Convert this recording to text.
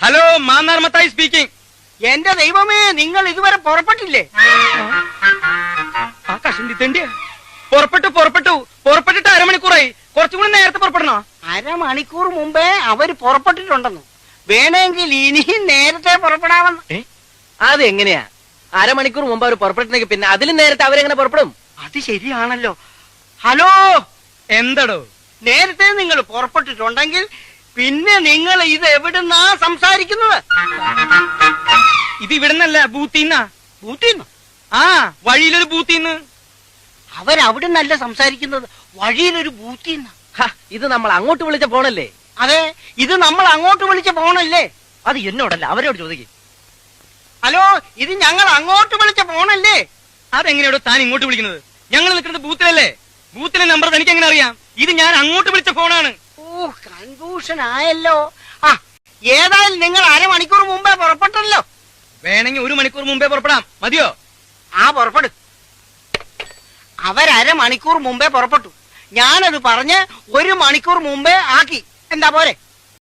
Hello Mannar Mathai speaking. എന്റെ ദൈവമേ, നിങ്ങൾ ഇതുവരെ പുറപ്പെട്ടില്ലേ? ആ കഷണ്ടി തെണ്ടിയാ. പുറപ്പെട്ടിട്ട് അരമണിക്കൂറായി. കുറച്ചും കൂടി നേരത്തെ പുറപ്പെടണോ? അരമണിക്കൂർ മുമ്പേ അവര് പുറപ്പെട്ടിട്ടുണ്ടെന്ന്. വേണമെങ്കിൽ ഇനിയും നേരത്തെ പുറപ്പെടാമെന്ന്. അതെങ്ങനെയാ? അരമണിക്കൂർ മുമ്പ് അവർ പുറപ്പെട്ടിട്ടുണ്ടെങ്കിൽ പിന്നെ അതിലും നേരത്തെ അവരെങ്ങനെ പുറപ്പെടും? അത് ശരിയാണല്ലോ. ഹലോ, എന്തടോ? നേരത്തെ നിങ്ങൾ പുറപ്പെട്ടിട്ടുണ്ടെങ്കിൽ പിന്നെ നിങ്ങൾ ഇത് എവിടുന്നാ സംസാരിക്കുന്നത്? ഇത് ഇവിടുന്നല്ല, ബൂത്തിന്നാ. ബൂത്തിന്ന്? ആ, വഴിയിലൊരു ബൂത്തിന്ന്. അവരവിടുന്നല്ല സംസാരിക്കുന്നത്, വഴിയിലൊരു ബൂത്തിന്ന്. ഇത് നമ്മൾ അങ്ങോട്ട് വിളിച്ച ഫോണല്ലേ? അതെ, ഇത് നമ്മൾ അങ്ങോട്ട് വിളിച്ച ഫോണല്ലേ? അത് എന്നോടല്ല, അവരോട് ചോദിക്കും. ഹലോ, ഇത് ഞങ്ങൾ അങ്ങോട്ട് വിളിച്ച ഫോണല്ലേ? അതെങ്ങനെയാടോ താൻ ഇങ്ങോട്ട് വിളിക്കുന്നത്? ഞങ്ങൾ നിൽക്കുന്നത് ബൂത്തിലല്ലേ? ബൂത്തിലെ നമ്പർ തനിക്ക് എങ്ങനെ അറിയാം? ഇത് ഞാൻ അങ്ങോട്ട് വിളിച്ച ഫോണാണ്. ഓ, കൺഫ്യൂഷൻ ആയല്ലോ. ആ, ഏതായാലും നിങ്ങൾ അരമണിക്കൂർ മുമ്പേ പുറപ്പെട്ടല്ലോ. വേണമെങ്കിൽ 1 മണിക്കൂർ മുമ്പേ പുറപ്പെടാം. മതിയോ? ആ, പുറപ്പെടും. അവരമണിക്കൂർ മുമ്പേ പുറപ്പെട്ടു. ഞാനത് പറഞ്ഞ് 1 മണിക്കൂർ മുമ്പേ ആക്കി. എന്താ പോരെ?